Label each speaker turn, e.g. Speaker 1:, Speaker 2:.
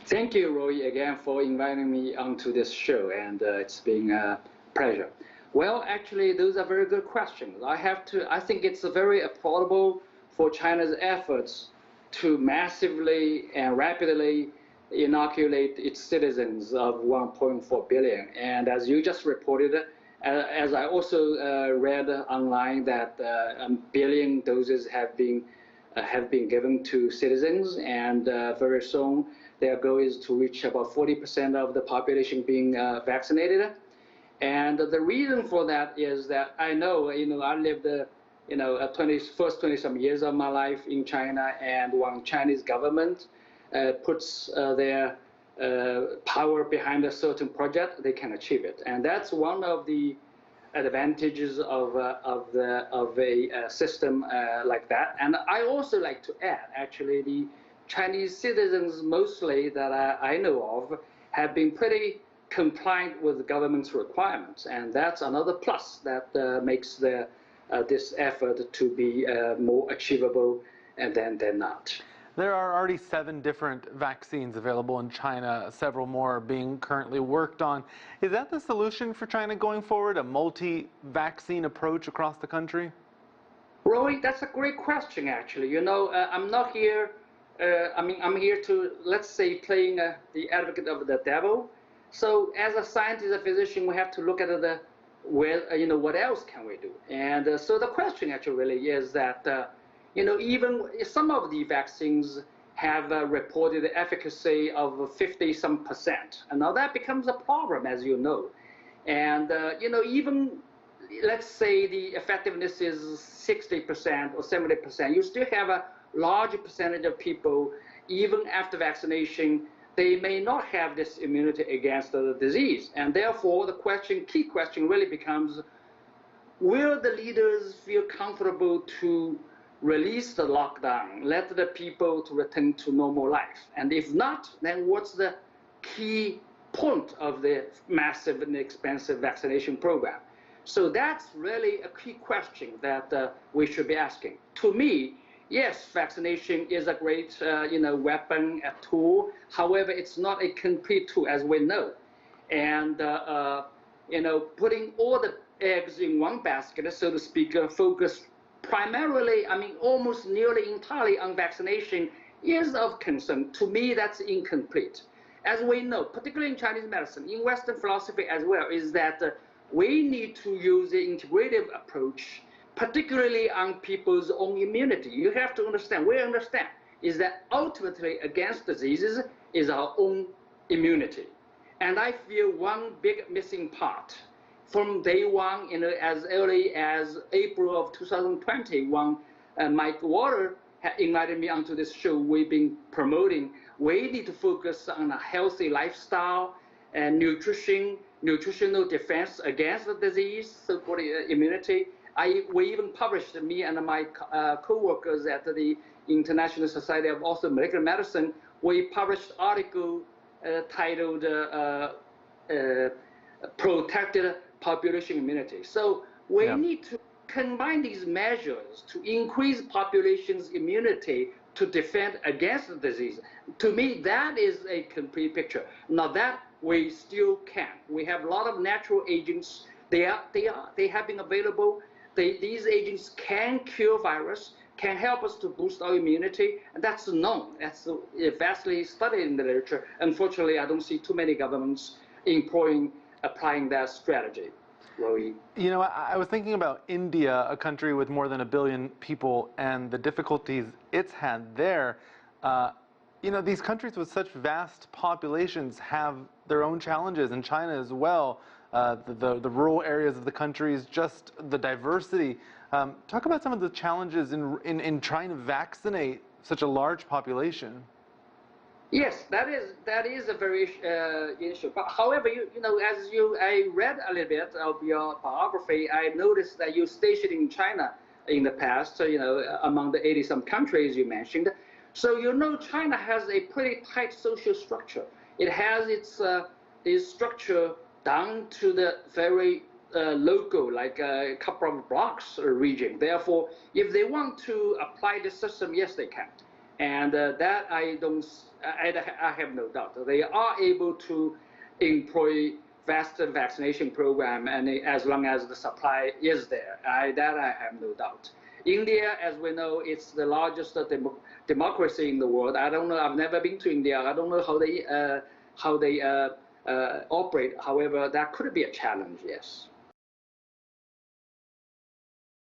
Speaker 1: Thank you, Roee, again for inviting me onto this show, and it's been a pleasure. Well, actually, those are very good questions. I think it's very applaudable for China's efforts to massively and rapidly inoculate its citizens of 1.4 billion. And as you just reported, as I also read online that a billion doses have been given to citizens, and very soon their goal is to reach about 40% of the population being vaccinated. And the reason for that is that I know, I lived, first 20 some years of my life in China, and when Chinese government puts their power behind a certain project, they can achieve it. And that's one of the advantages of a system like that. And I also like to add, actually, the Chinese citizens mostly that I know of have been pretty compliant with the government's requirements, and that's another plus that makes this effort to be more achievable than not.
Speaker 2: There are already 7 different vaccines available in China, several more are being currently worked on. Is that the solution for China going forward, a multi-vaccine approach across the country?
Speaker 1: Roy, that's a great question, actually. I'm not here, I'm here to, let's say, playing the advocate of the devil. So as a scientist, a physician, we have to look at what else can we do? And so the question actually really is that, even some of the vaccines have reported efficacy of 50-some%. And now that becomes a problem, as you know. And, even let's say the effectiveness is 60% or 70%, you still have a large percentage of people, even after vaccination, they may not have this immunity against the disease. And therefore, the key question really becomes, will the leaders feel comfortable to release the lockdown, let the people to return to normal life? And if not, then what's the key point of the massive and expensive vaccination program? So that's really a key question that we should be asking. To me, yes, vaccination is a great weapon, a tool. However, it's not a complete tool, as we know. And putting all the eggs in one basket, so to speak, focus primarily, almost nearly entirely on vaccination is of concern. To me, that's incomplete. As we know, particularly in Chinese medicine, in Western philosophy as well, is that we need to use the integrative approach, particularly on people's own immunity. You have to understand, we understand, is that ultimately against diseases is our own immunity. And I feel one big missing part from day one, as early as April of 2020, when Mike Water invited me onto this show, we've been promoting, we need to focus on a healthy lifestyle and nutritional defense against the disease, so-called immunity. We even published, me and my co-workers at the International Society of Molecular Medicine, we published an article titled Protected Population Immunity. So we need to combine these measures to increase population's immunity to defend against the disease. To me, that is a complete picture. Now that we still can. We have a lot of natural agents. They have been available. These agents can cure virus, can help us to boost our immunity, and that's known. That's vastly studied in the literature. Unfortunately, I don't see too many governments applying that strategy. Roee.
Speaker 2: I was thinking about India, a country with more than 1 billion people, and the difficulties it's had there. These countries with such vast populations have their own challenges, and China as well. The rural areas of the countries, just the diversity. Talk about some of the challenges in trying to vaccinate such a large population.
Speaker 1: Yes, that is a very issue. But however, I read a little bit of your biography. I noticed that you stationed in China in the past. Among the 80-some countries you mentioned. So China has a pretty tight social structure. It has its structure down to the very local, like a couple of blocks region. Therefore, if they want to apply the system, yes, they can. And that I don't I have no doubt. They are able to employ faster vaccination program, and as long as the supply is there, that I have no doubt. India, as we know, it's the largest democracy in the world. I don't know. I've never been to India. I don't know how they operate. However, that could be a challenge. Yes.